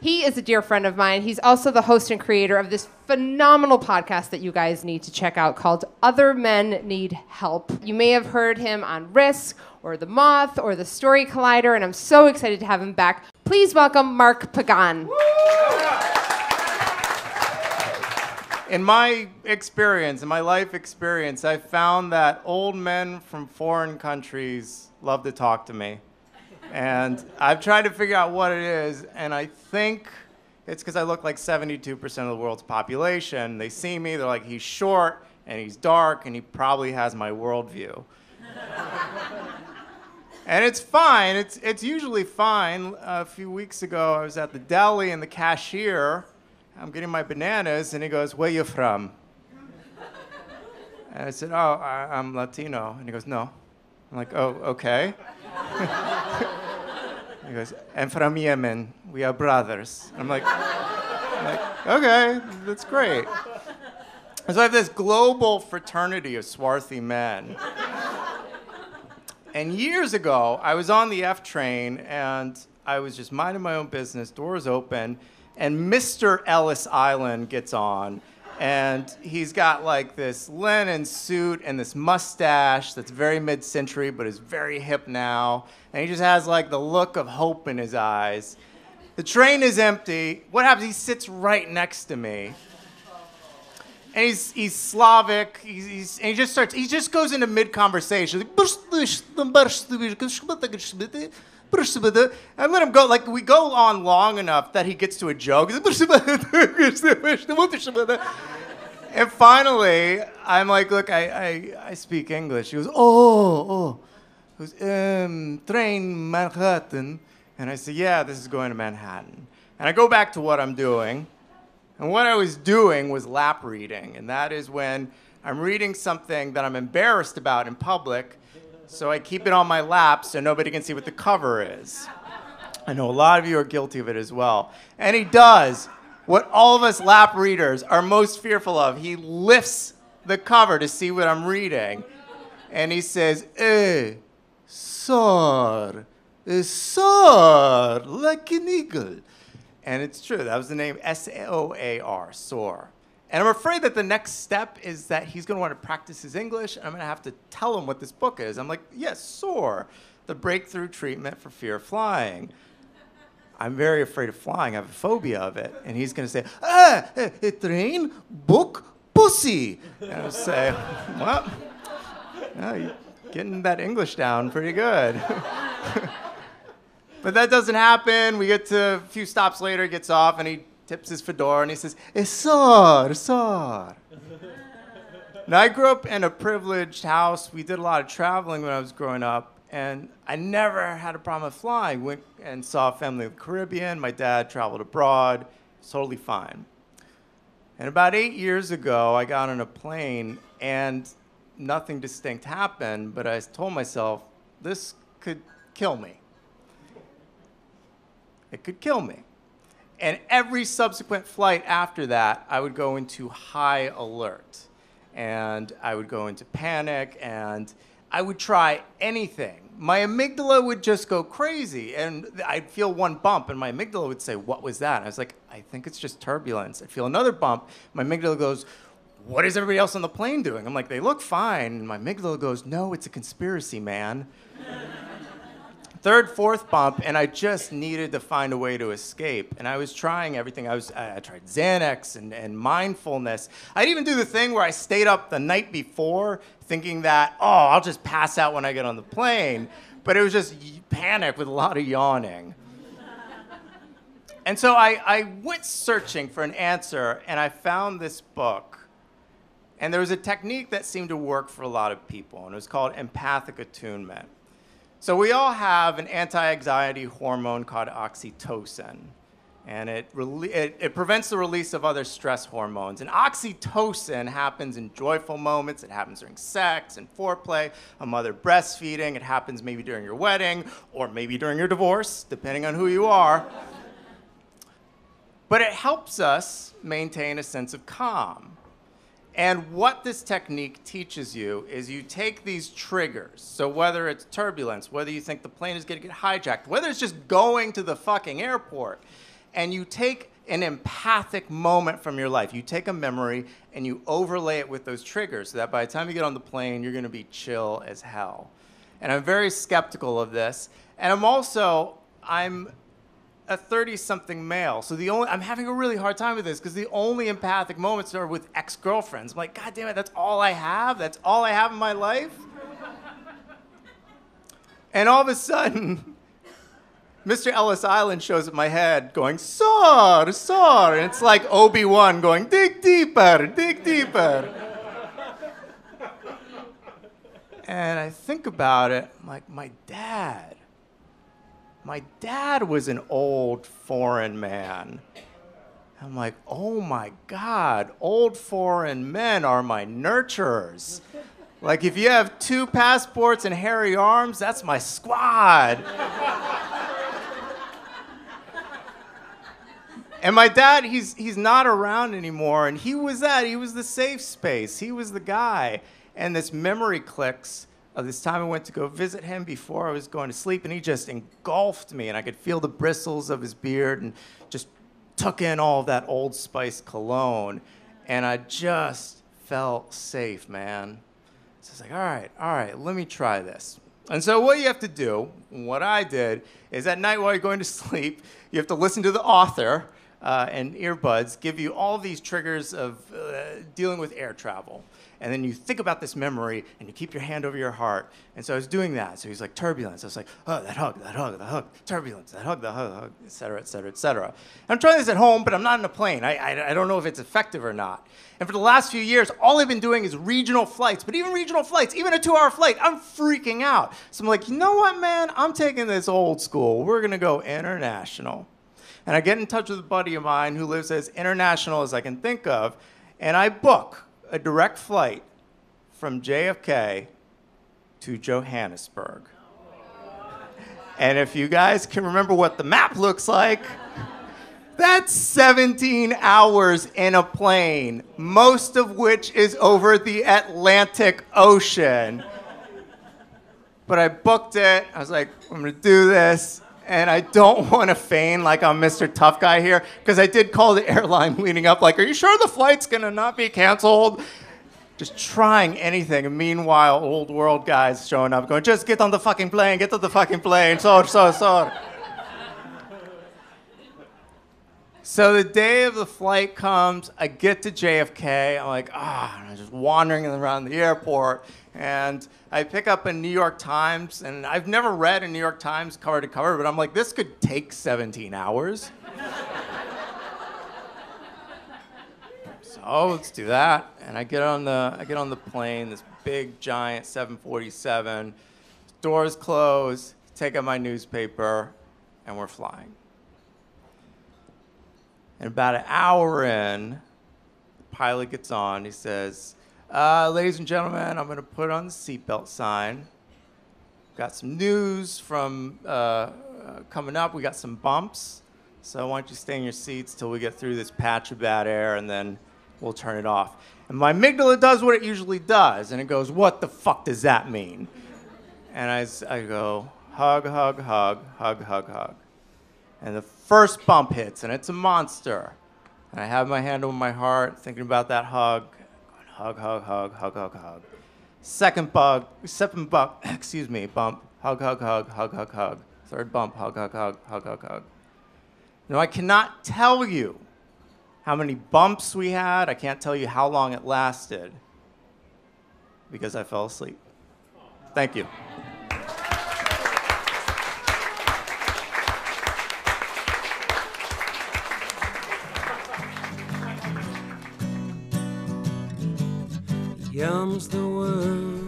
He is a dear friend of mine. He's also the host and creator of this phenomenal podcast that you guys need to check out called Other Men Need Help. You may have heard him on Risk or The Moth or The Story Collider, and I'm so excited to have him back. Please welcome Mark Pagán. In my experience, in my life experience, I found that old men from foreign countries love to talk to me. And I've tried to figure out what it is, and I think it's because I look like 72% of the world's population. They see me, they're like, he's short, and he's dark, and he probably has my worldview. And it's fine, it's usually fine. A few weeks ago, I was at the deli, and the cashier, I'm getting my bananas, and he goes, "Where you from?" And I said, "Oh, I'm Latino." And he goes, "No." I'm like, "Oh, okay." He goes, "I'm from Yemen. We are brothers." I'm like, okay, that's great. So I have this global fraternity of swarthy men. And years ago, I was on the F train, and I was just minding my own business, doors open, and Mr. Ellis Island gets on. And he's got like this linen suit and this mustache that's very mid-century but is very hip now. And he just has like the look of hope in his eyes. The train is empty. What happens? He sits right next to me. And he's Slavic. And he just goes into mid-conversation. I let him go. Like, we go on long enough that he gets to a joke. And finally, I'm like, "Look, I speak English." He goes, oh. He goes, train Manhattan. And I say, "Yeah, this is going to Manhattan." And I go back to what I'm doing. And what I was doing was lap reading. And that is when I'm reading something that I'm embarrassed about in public, so I keep it on my lap so nobody can see what the cover is. I know a lot of you are guilty of it as well. And he does what all of us lap readers are most fearful of. He lifts the cover to see what I'm reading. And he says, soar, like an eagle. And it's true, that was the name, S-O-A-R, soar. And I'm afraid that the next step is that he's going to want to practice his English, and I'm going to have to tell him what this book is. I'm like, "Yes, SOAR, the breakthrough treatment for fear of flying." I'm very afraid of flying. I have a phobia of it. And he's going to say, a train, book, pussy. And I'll say, "Well, you're getting that English down pretty good." But that doesn't happen. We get to a few stops later, he gets off, and he tips his fedora, and he says, soar. Now, I grew up in a privileged house. We did a lot of traveling when I was growing up, and I never had a problem with flying. Went and saw a family in the Caribbean. My dad traveled abroad. It's totally fine. And about 8 years ago, I got on a plane, and nothing distinct happened, but I told myself, this could kill me. It could kill me. And every subsequent flight after that, I would go into high alert. And I would go into panic, and I would try anything. My amygdala would just go crazy, and I'd feel one bump, and my amygdala would say, "What was that?" And I was like, "I think it's just turbulence." I'd feel another bump. My amygdala goes, "What is everybody else on the plane doing?" I'm like, "They look fine." And my amygdala goes, "No, it's a conspiracy, man." Third, fourth bump, and I just needed to find a way to escape. And I was trying everything. I tried Xanax and mindfulness. I'd even do the thing where I stayed up the night before thinking that, I'll just pass out when I get on the plane. But it was just panic with a lot of yawning. And so I went searching for an answer, and I found this book. And there was a technique that seemed to work for a lot of people, and it was called empathic attunement. So we all have an anti-anxiety hormone called oxytocin, and it prevents the release of other stress hormones. And oxytocin happens in joyful moments. It happens during sex and foreplay, a mother breastfeeding. It happens maybe during your wedding or maybe during your divorce, depending on who you are. But it helps us maintain a sense of calm. And what this technique teaches you is you take these triggers, so whether it's turbulence, whether you think the plane is going to get hijacked, whether it's just going to the fucking airport, and you take an empathic moment from your life. You take a memory and you overlay it with those triggers so that by the time you get on the plane, you're going to be chill as hell. And I'm very skeptical of this. And I'm a 30-something male. So I'm having a really hard time with this because the only empathic moments are with ex-girlfriends. I'm like, God damn it, that's all I have? That's all I have in my life? And all of a sudden, Mr. Ellis Island shows up in my head going, soar, soar. And it's like Obi-Wan going, dig deeper, dig deeper. And I think about it, I'm like, my dad was an old foreign man. I'm like, oh my God, old foreign men are my nurturers. Like if you have 2 passports and hairy arms, that's my squad. And my dad, he's not around anymore, and he was the safe space. He was the guy. And this memory clicks of this time I went to go visit him before I was going to sleep, and he just engulfed me, and I could feel the bristles of his beard and just took in all of that Old Spice cologne, and I just felt safe, man. So I was like, all right, let me try this. And so what you have to do, what I did, is at night while you're going to sleep, you have to listen to the author, and earbuds give you all these triggers of dealing with air travel. And then you think about this memory, and you keep your hand over your heart. And so I was doing that. So he's like, turbulence. I was like, oh, that hug, turbulence, that hug, et cetera, et cetera, et cetera. And I'm trying this at home, but I'm not in a plane. I don't know if it's effective or not. And for the last few years, all I've been doing is regional flights. But even regional flights, even a 2-hour flight, I'm freaking out. So I'm like, you know what, man? I'm taking this old school. We're going to go international. And I get in touch with a buddy of mine who lives as international as I can think of, and I book a direct flight from JFK to Johannesburg. And if you guys can remember what the map looks like, that's 17 hours in a plane, most of which is over the Atlantic Ocean. But I booked it. I was like, I'm going to do this. And I don't want to feign like I'm Mr. Tough Guy here, because I did call the airline leading up, like, are you sure the flight's going to not be canceled? Just trying anything. And meanwhile, old world guys showing up going, just get on the fucking plane, get on the fucking plane, so. So the day of the flight comes, I get to JFK, I'm like, and I'm just wandering around the airport, and I pick up a New York Times, and I've never read a New York Times cover to cover, but I'm like, this could take 17 hours. So let's do that. And I get on the plane, this big giant 747, doors close, take out my newspaper, and we're flying. And about an hour in, the pilot gets on, he says, ladies and gentlemen, I'm going to put on the seatbelt sign. Got some news from coming up. We got some bumps. So why don't you stay in your seats till we get through this patch of bad air, and then we'll turn it off. And my amygdala does what it usually does, and it goes, what the fuck does that mean? And I go, hug, hug, hug, hug, hug, hug. And the first bump hits, and it's a monster. And I have my hand over my heart, thinking about that hug. Hug, hug, hug, hug, hug, hug. Second bump, bump, hug, hug, hug, hug, hug, hug. Third bump, hug, hug, hug, hug, hug, hug. Now, I cannot tell you how many bumps we had. I can't tell you how long it lasted, because I fell asleep. Thank you. Yum's the word